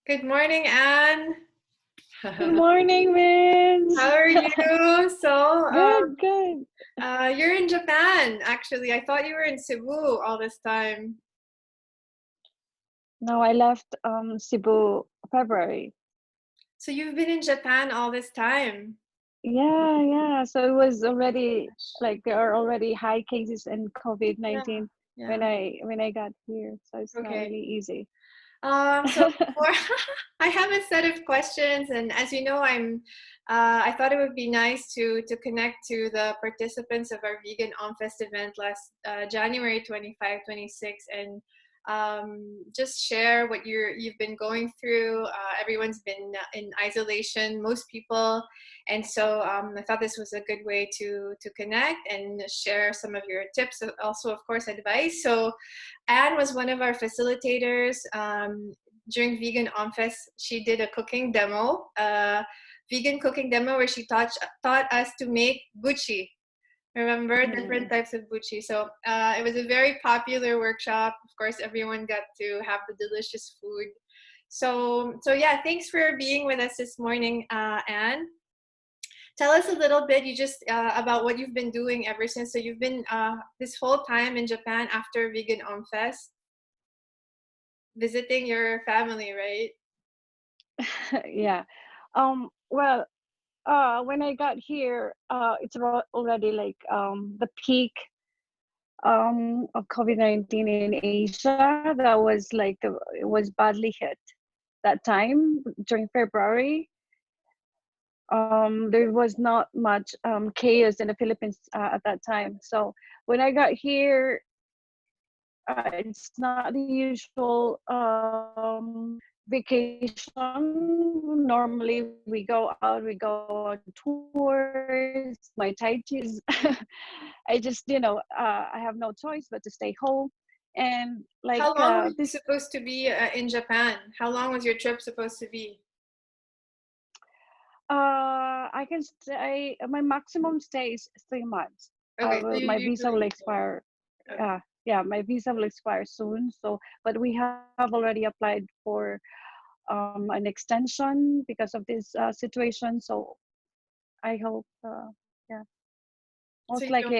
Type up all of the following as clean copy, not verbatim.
Good morning, Anne. Good morning, Vince. How are you? Good, good. You're in Japan, actually. I thought you were in Cebu all this time. No, I left Cebu February. So you've been in Japan all this time. Yeah, yeah. So it was already like there are already high cases in Yeah, COVID-19 yeah. when I got here. So it's not Okay. really easy. So before I have a set of questions, and as you know, I thought it would be nice to connect to the participants of our Vegan On Fest event last January 25, 26, and just share what you've been going through. Everyone's been in isolation, most people, and so I thought this was a good way to connect and share some of your tips, also of course advice. So Anne was one of our facilitators during Vegan On Fest. She did a cooking demo, vegan cooking demo, where she taught us to make buchi. Remember different Mm. types of buchi. So it was a very popular workshop. Of course, everyone got to have the delicious food. So yeah, thanks for being with us this morning, Anne. Tell us a little bit. You just about what you've been doing ever since. So you've been this whole time in Japan after Vegan On Fest, visiting your family, right? Yeah. Well, when I got here, it's already like the peak of COVID-19 in Asia. That was like it was badly hit that time during February. There was not much chaos in the Philippines at that time. So when I got here, it's not the usual vacation. Normally we go out, we go on tours, my tai chis. I just, I have no choice but to stay home. And like How long were you this, supposed to be in Japan? How long was your trip supposed to be? I can stay, my maximum stay is 3 months. Okay, so you My visa will usually expire. okay. Yeah, my visa will expire soon. So, but we have already applied for an extension because of this situation. So I hope, yeah, So most you don't. likely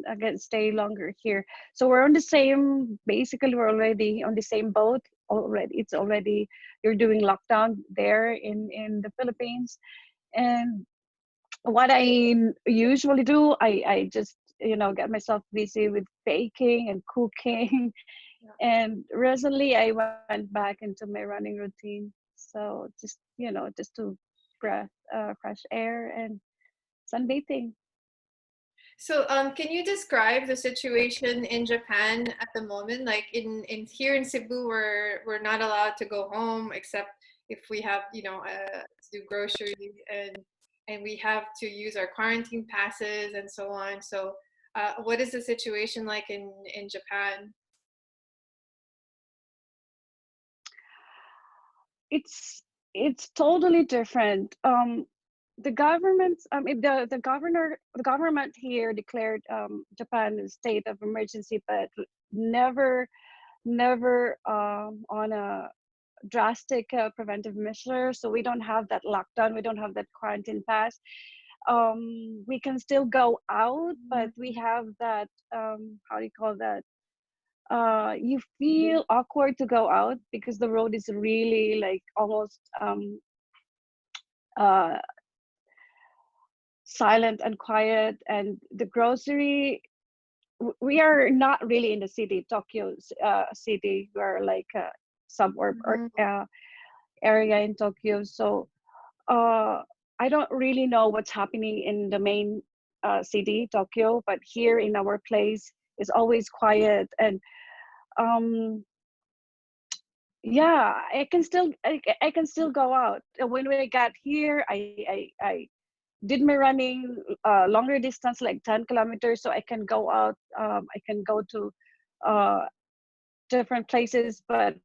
I can stay longer here. So we're on the same. Basically, we're already on the same boat. Already, it's already you're doing lockdown there in the Philippines, and what I usually do, I just get myself busy with baking and cooking. Yeah. And recently, I went back into my running routine. So just to breath fresh air and sunbathing. So can you describe the situation in Japan at the moment? Like in here in Cebu, we're not allowed to go home except if we have to do groceries, and we have to use our quarantine passes and so on. So what is the situation like in Japan? It's it's totally different. The government, the government here declared Japan a state of emergency, but never on a drastic preventive measure. So we don't have that lockdown, we don't have that quarantine pass. We can still go out, but we have that how do you call that, you feel awkward to go out because the road is really like almost uh silent and quiet. And the grocery, we are not really in the city, Tokyo city. We're like a suburb or Mhm. area in Tokyo. So uh, I don't really know what's happening in the main city, Tokyo, but here in our place is always quiet. And um, yeah, I can still go out. When I got here, I did my running longer distance, like 10 kilometers, so I can go out. I can go to uh, different places, but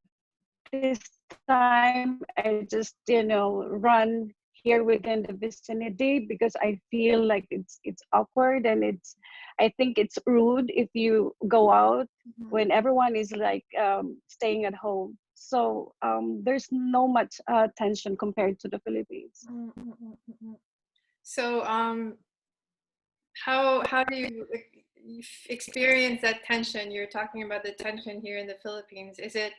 this time I just run here here within the vicinity because I feel like it's awkward and I think it's rude if you go out Mhm. when everyone is like staying at home. So there's no much tension compared to the Philippines. Mm, mm, mm, mm, mm. So, how do you experience that tension? You're talking about the tension here in the Philippines. Is it,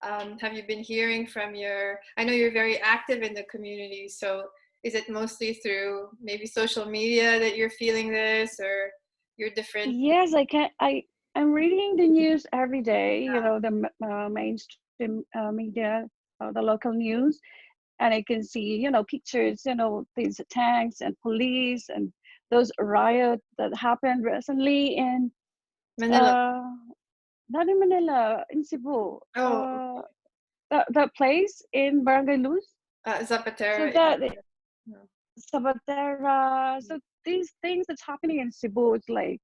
have you been hearing from your, I know you're very active in the community, so is it mostly through maybe social media that you're feeling this, or your different? Yes, I can. I'm reading the news every day. You know, the mainstream media, the local news, and I can see, you know, pictures. You know, these tanks and police and those riots that happened recently in Manila? uh, not in Manila, in Cebu. Oh, That place in Barangay Luz. So Zapatera, that yeah. Sabatera. So these things that's happening in Cebu, it's like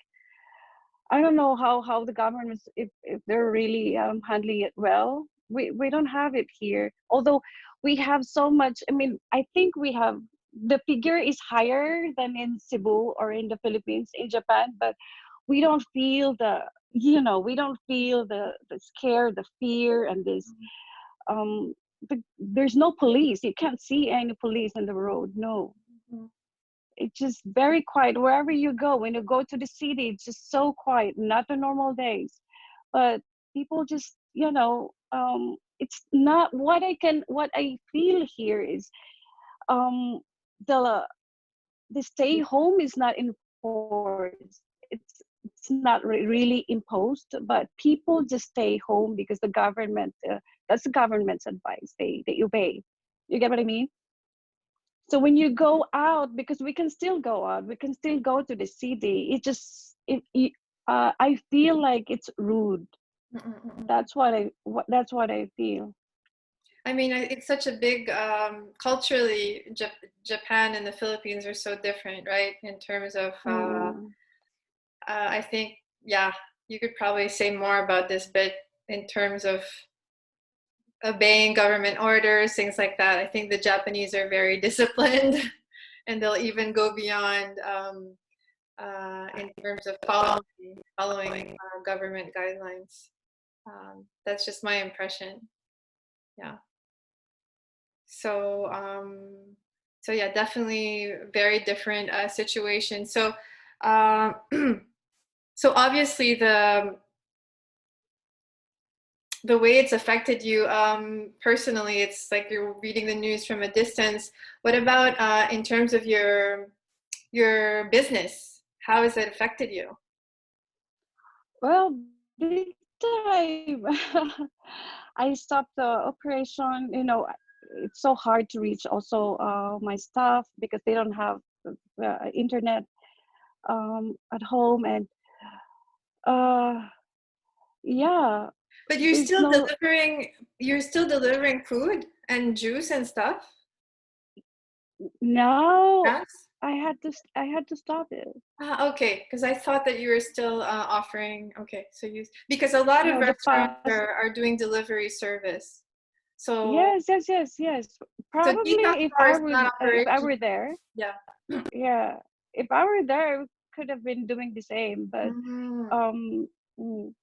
I don't know how the government if they're really handling it well. We don't have it here. Although we have so much. I mean, I think we have the figure is higher than in Cebu or in the Philippines, in Japan, but we don't feel we don't feel the scare, the fear, and this um there's no police. You can't see any police in the road. No, Mhm. it's just very quiet wherever you go. When you go to the city, it's just so quiet, not the normal days. But people just, it's not what I feel here is um the the stay home is not enforced. It's not really imposed, but people just stay home because the government that's the government's advice. They obey. You get what I mean? So when you go out, because we can still go out, we can still go to the city. I feel like it's rude. Mm, mm, mm, mm. That's what I feel. I mean, it's such a big, culturally, Japan and the Philippines are so different, right? In terms of, Mm, I think, yeah, you could probably say more about this, but in terms of obeying government orders, things like that, I think the Japanese are very disciplined, and they'll even go beyond, in terms of following government guidelines. That's just my impression. Yeah. So, so yeah, definitely very different situation. So, um, so obviously the way it's affected you personally, it's like you're reading the news from a distance. What about in terms of your business? How has it affected you? well, big time. I stopped the operation. You know, it's so hard to reach also my staff because they don't have internet at home, and uh, yeah, But there's no you're still delivering food and juice and stuff. now. Yes. I had to stop it. Okay, because I thought that you were still offering. Okay, so you because a lot of No, the restaurants fast. are doing delivery service. So Yes. so detox Probably bar is not if I operational. were there, Yeah. yeah, if I were there, I could have been doing the same. But Mm, um, mm,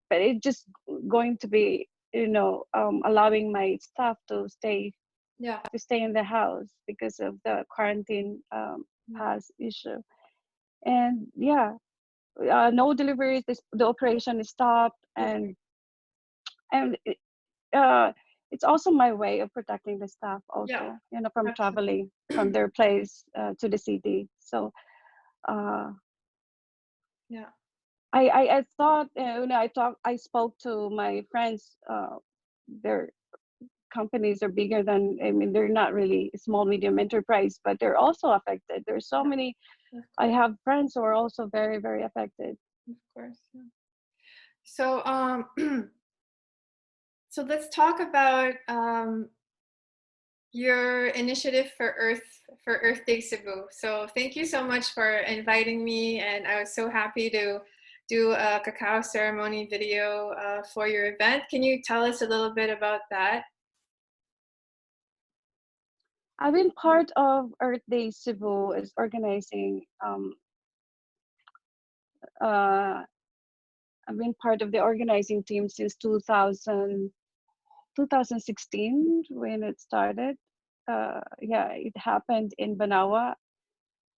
but it's just going to be, allowing my staff yeah. to stay in the house because of the quarantine Mm, pass issue. And yeah, no deliveries. The operation is stopped, okay. and uh, it's also my way of protecting the staff Yeah. also, from Absolutely. traveling from their place to the city. So uh, Yeah. I thought, I spoke to my friends. Their companies are bigger than, I mean, they're not really small medium enterprise, but they're also affected. There's so Yeah. many. Of I course. have friends who are also very very affected. Of course. Yeah. So so let's talk about your initiative for Earth Day Cebu. So thank you so much for inviting me, and I was so happy to do a cacao ceremony video for your event. Can you tell us a little bit about that? I've been part of Earth Day Cebu is organizing. Uh, I've been part of the organizing team since 2016 when it started. Yeah, it happened in Banawa.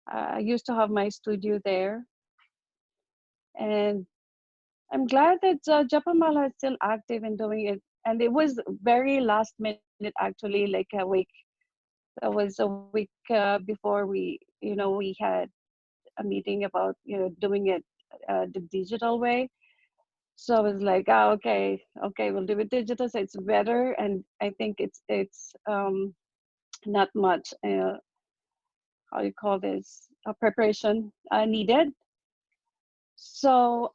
I used to have my studio there, and I'm glad that Japamala is still active in doing it. And it was very last minute, actually, like a week. That was a week before we had a meeting about doing it the digital way. So I was like, oh, okay, we'll do it digital. So it's better, and I think it's not much how you call this preparation needed. So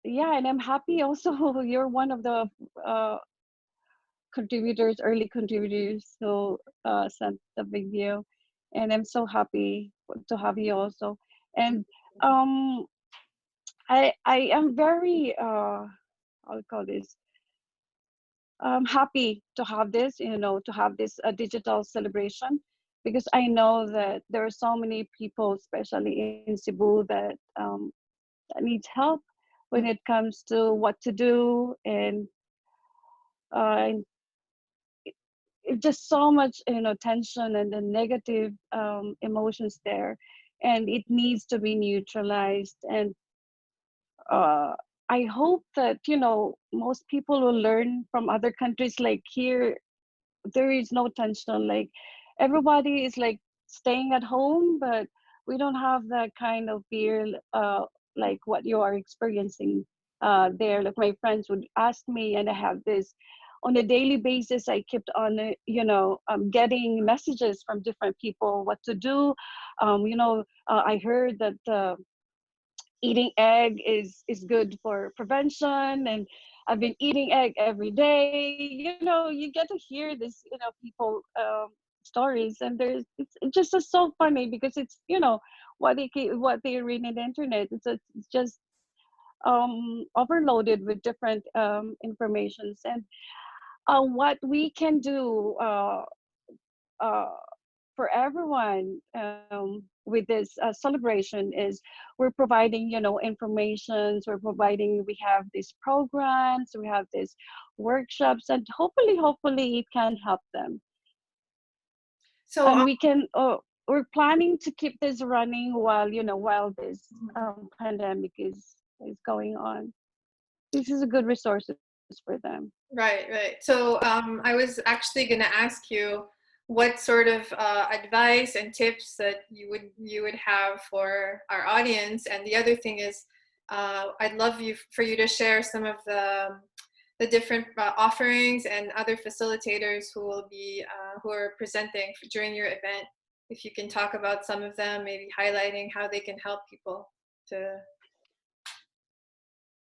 yeah, and I'm happy also you're one of the uh, early contributors who sent the video, and I'm so happy to have you also. And um, I am very how you call this I'm happy to have this, to have this digital celebration because I know that there are so many people, especially in Cebu, that needs help when it comes to what to do, and uh, it's just so much, tension and the negative emotions there, and it needs to be neutralized. And uh, I hope that most people will learn from other countries. Like here there is no tension, like everybody is like staying at home, but we don't have that kind of fear like what you are experiencing there. Like my friends would ask me, and I have this on a daily basis. I kept on getting messages from different people what to do. I heard that eating egg is good for prevention, and I've been eating egg every day. You get to hear this people stories, and it's just so funny because it's what they read in the internet. It's just overloaded with different informations. And what we can do uh, for everyone with this celebration is we're providing informations, we're providing, we have these programs, we have these workshops, and hopefully it can help them. So, And we can we're planning to keep this running while this pandemic is going on. This is a good resources for them. right, right. So, I was actually going to ask you what sort of advice and tips that you would have for our audience. And the other thing is, I'd love for you to share some of the different offerings and other facilitators who are presenting during your event. If you can talk about some of them, maybe highlighting how they can help people to.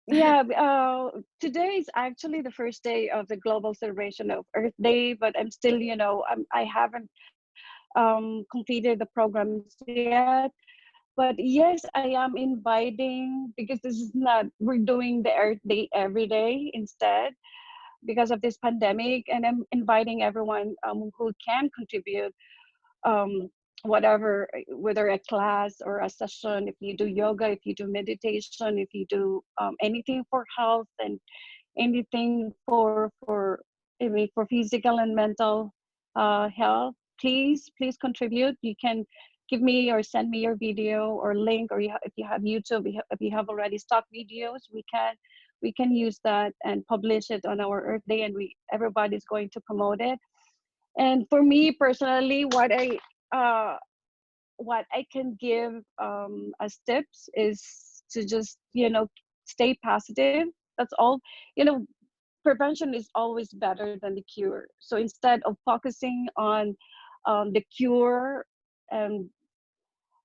Yeah, today is actually the first day of the global celebration of Earth Day, but I'm still, I haven't completed the programs yet. But yes, I am inviting, because this is not, we're doing the Earth Day every day instead because of this pandemic, and I'm inviting everyone who can contribute, um, whatever, whether a class or a session, if you do yoga, if you do meditation, if you do anything for health, and anything for I mean, for physical and mental health, please contribute. You can give me or send me your video or link, or if you have YouTube, if you have already stock videos, we can use that and publish it on our Earth Day, and we everybody's going to promote it. And for me personally, uh, what I can give as tips is to just stay positive. That's all. You know, prevention is always better than the cure. So instead of focusing on the cure, and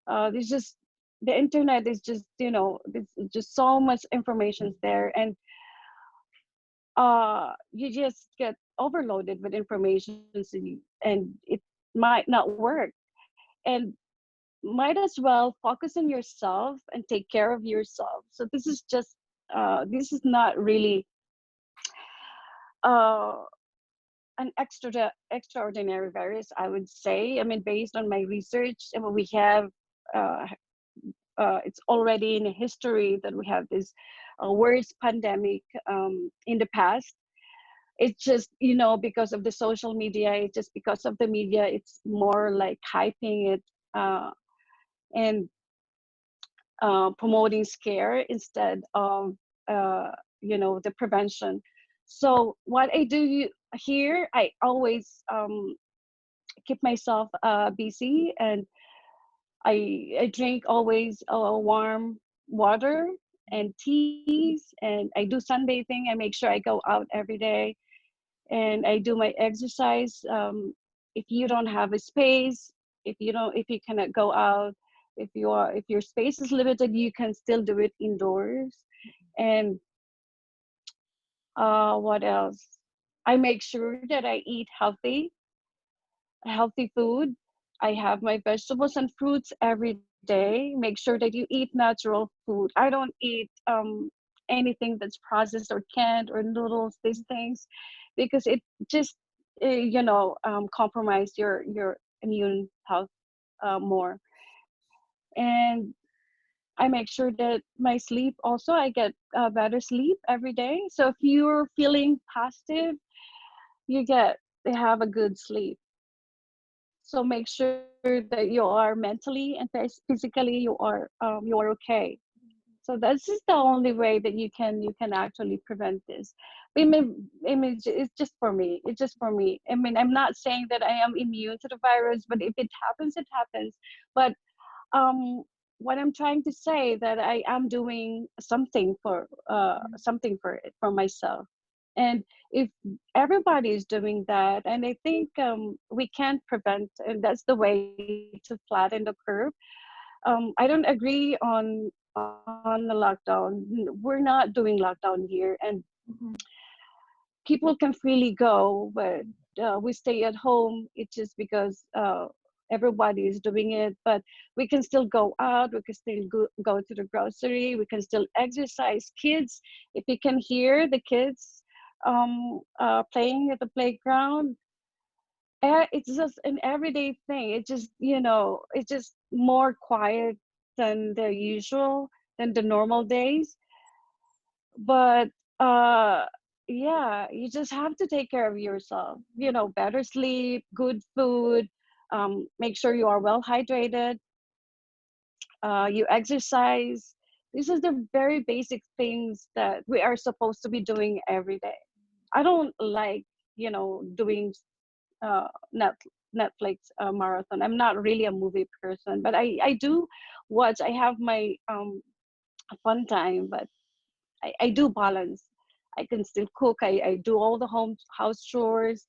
there's just the internet is just there's just so much information there, and you just get overloaded with information, and it might not work. And might as well focus on yourself and take care of yourself. So this is not really uh an extraordinary virus, I would say. I mean, based on my research, and what we have, uh, it's already in history that we have this worst pandemic in the past. It's just, because of the social media, it's just because of the media, it's more like hyping it, and promoting scare instead of uh, the prevention. So what I do here, I always keep myself busy, and I drink always warm water and teas, and I do sunbathing. I make sure I go out every day, and I do my exercise. If you don't have a space, if you cannot go out, if your space is limited, you can still do it indoors. And what else? I make sure that I eat healthy food. I have my vegetables and fruits every day. Make sure that you eat natural food. I don't eat anything that's processed or canned or noodles, these things, because it just compromise your immune health more. And I make sure that my sleep also, I get better sleep every day. So if you're feeling positive, they have a good sleep. So make sure that you are mentally and physically you are okay. So that's just the only way that you can actually prevent this. It's just for me. It's just for me. I mean, I'm not saying that I am immune to the virus, but if it happens, it happens. But um, what I'm trying to say that I am doing something for it for myself. And if everybody is doing that, and I think we can prevent, and that's the way to flatten the curve. I don't agree on the lockdown. We're not doing lockdown here, and Mhm. people can freely go, but we stay at home. It's just because everybody is doing it, but we can still go out. We can still go to the grocery. We can still exercise. Kids, if you can hear the kids playing at the playground, it's just an everyday thing. It just, it's just more quiet than the usual, than the normal days. But uh yeah, you just have to take care of yourself. Better sleep, good food, make sure you are well hydrated, you exercise. This is the very basic things that we are supposed to be doing every day. I don't like, doing uh net Netflix marathon. I'm not really a movie person, but I do watch. I have my fun time, but I do balance. I can still cook. I do all the home house chores.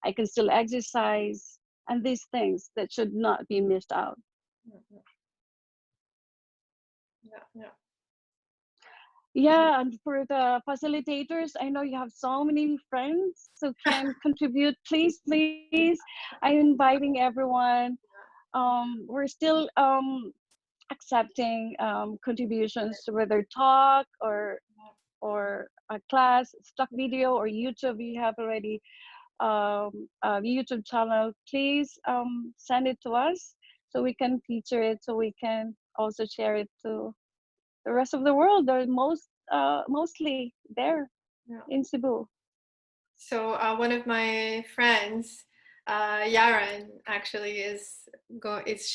I can still exercise, and these things that should not be missed out. Mhm. Yeah, yeah. Yeah, and for the facilitators, I know you have so many friends who can contribute. Please, I'm inviting everyone. We're still accepting contributions, whether talk or a class, stock video, or YouTube. We have already a YouTube channel. Please send it to us so we can feature it, so we can also share it to the rest of the world. They're mostly there Yeah. in Cebu. So one of my friends, Yaron, actually is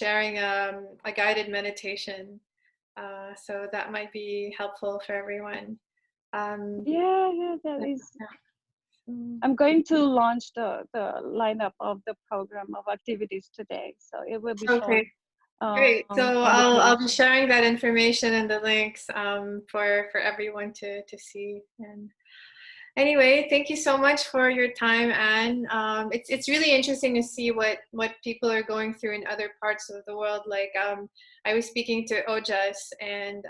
sharing a guided meditation. So that might be helpful for everyone. Um, Yeah, that yeah, is. yeah. Mm. I'm going to launch the lineup of the program of activities today, so it will be Okay, shown great. So on the I'll page. be sharing that information and the links for everyone to see. And anyway, thank you so much for your time, Anne. It's really interesting to see what people are going through in other parts of the world. Like I was speaking to Ojas, and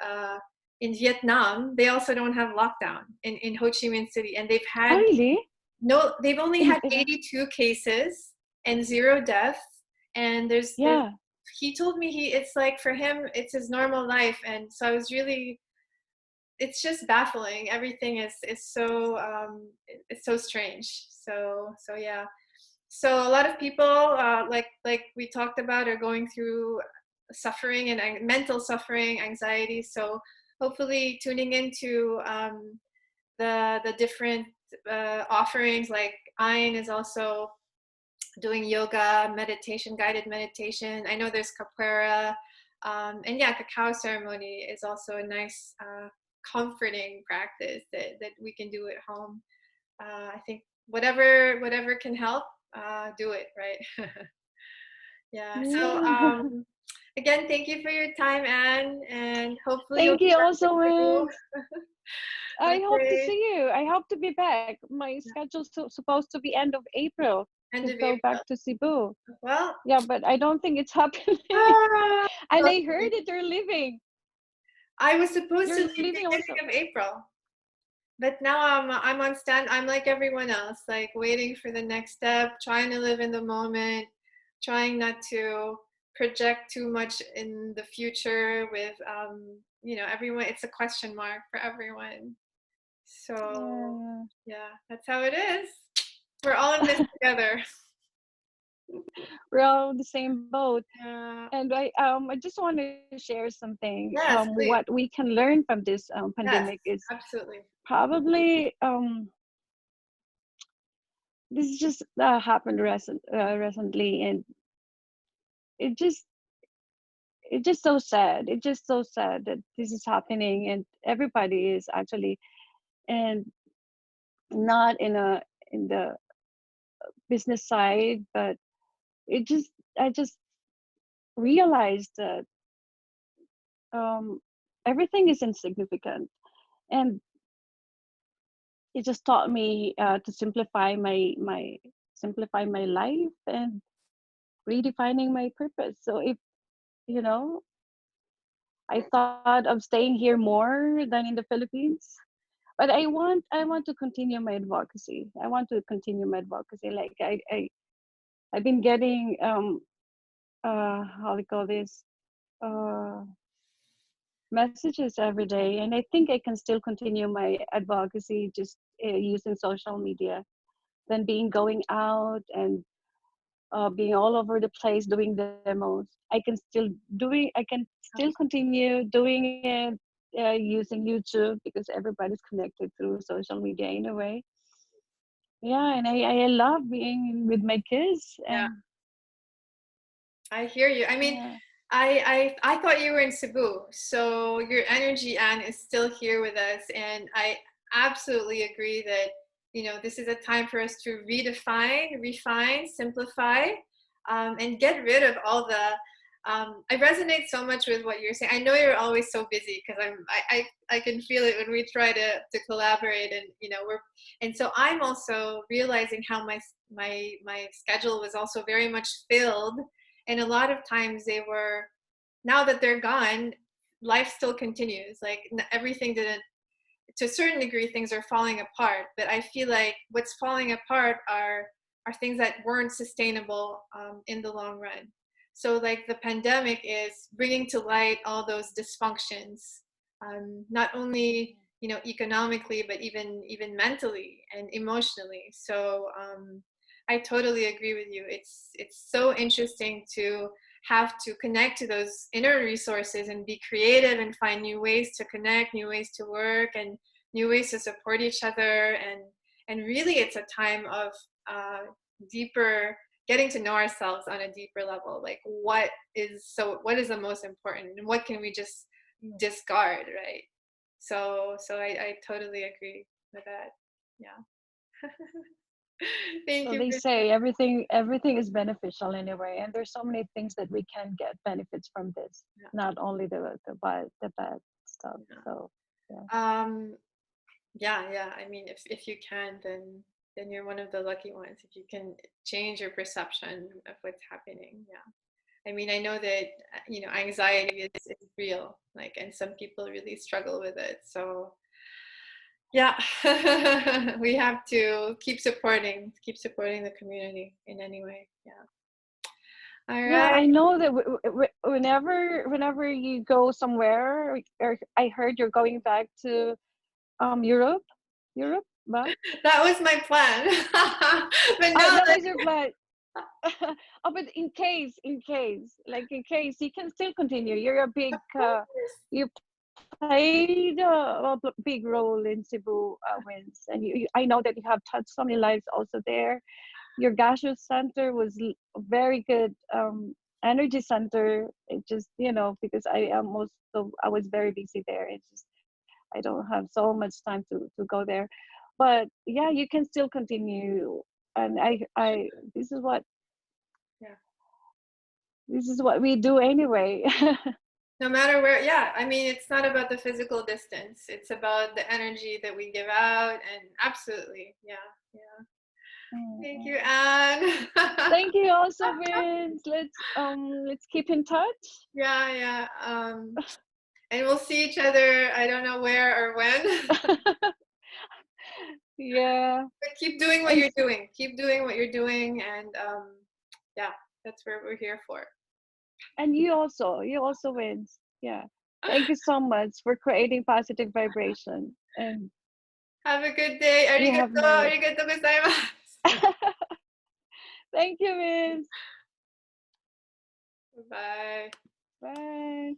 in Vietnam, they also don't have lockdown in Ho Chi Minh City, and Oh, really? no, they've only In, had 82 cases and zero deaths. And there's yeah. he told me it's like for him it's his normal life, and so I was really it's just baffling. Everything is so it's so strange. So yeah. So a lot of people, like we talked about, are going through suffering and mental suffering, anxiety. So hopefully, tuning into the different offerings, like Ayn is also doing yoga, meditation, guided meditation. I know there's capoeira, and yeah, cacao ceremony is also a nice, comforting practice that we can do at home. I think whatever can help, do it, right? Yeah. So Yeah. again, thank you for your time, Anne, and hopefully you'll Thank be you back also, in Cebu. man. I hope to Okay. see you. I hope to be back. My schedule's supposed to be end of April End to of go April. back to Cebu. Well, Yeah, but I don't think it's happening. ah, And well, I heard that you're leaving. I was supposed to You're leave leaving beginning also. of April, but now I'm on stand. I'm like everyone else, like waiting for the next step, trying to live in the moment, trying not to project too much in the future with everyone. It's a question mark for everyone. So Yeah. yeah, that's how it is. We're all in this together. We're all in the same boat. Yeah. And I just want to share something. Yes, please. What we can learn from this Yes, pandemic is absolutely. probably this just happened recently, and it just it's just so sad. It's just so sad that this is happening, and everybody is actually, and not in the business side, but it just I just realized that um, everything is insignificant, and it just taught me to simplify my life and redefining my purpose. So if you know, I thought of staying here more than in the Philippines, but I want to continue my advocacy. I want to continue my advocacy. Like I've been getting how do you call this, uh messages every day, and I think I can still continue my advocacy just using social media than being going out and being all over the place doing demos. I can still continue doing it using YouTube because everybody's connected through social media in a way. Yeah, and I love being with my kids, Yeah. and I hear you. I mean, yeah. I thought you were in Cebu, so your energy, Anne, is still here with us, and I absolutely agree that this is a time for us to redefine, refine, simplify, and get rid of all the. I resonate so much with what you're saying. I know you're always so busy because I can feel it when we try to collaborate, and and so I'm also realizing how my schedule was also very much filled, and a lot of times they were, now that they're gone, life still continues, like everything didn't, to a certain degree things are falling apart, but I feel like what's falling apart are things that weren't sustainable, in the long run. So like the pandemic is bringing to light all those dysfunctions, not only economically, but even mentally and emotionally. So I totally agree with you. It's so interesting to have to connect to those inner resources and be creative and find new ways to connect, new ways to work, and new ways to support each other. And really it's a time of uh, deeper getting to know ourselves on a deeper level, like what is the most important and what can we just discard, right? So I totally agree with that. Yeah. Thank So you they for say everything is beneficial anyway, and there's so many things that we can get benefits from this, sharing. not only the bad stuff. Yeah. So yeah. um yeah, I mean, if you can, then you're one of the lucky ones if you can change your perception of what's happening. Yeah. I mean, I know that anxiety is real, like, and some people really struggle with it. So yeah, we have to keep supporting the community in any way. Yeah. All Yeah, right. I know that whenever you go somewhere, or I heard you're going back to Europe, Europe, ba? That was my plan. But Oh, now that that was your plan. Oh, but in case, you can still continue. You're a of big, course. you played a big role in Cebu wins, and I know that you have touched so many lives also there. Your gaseous center was very good energy center. It just, because I was very busy there. It's just I don't have so much time to go there, but yeah, you can still continue. And I Yeah. this is what we do anyway. No matter where, yeah, I mean, it's not about the physical distance. It's about the energy that we give out. And absolutely, yeah, yeah. Thank you, Mm. Anne. Thank you also, Vince. Let's keep in touch. Yeah, yeah. And we'll see each other. I don't know where or when, Yeah, but keep doing what and you're doing. Keep doing what you're doing, and yeah, that's what we're here for. you also Vince. Yeah. Thank you so much for creating positive vibration, and Have a good day. you have Arigato, my arigato gozaimasu. thank you, Vince. Bye. Bye.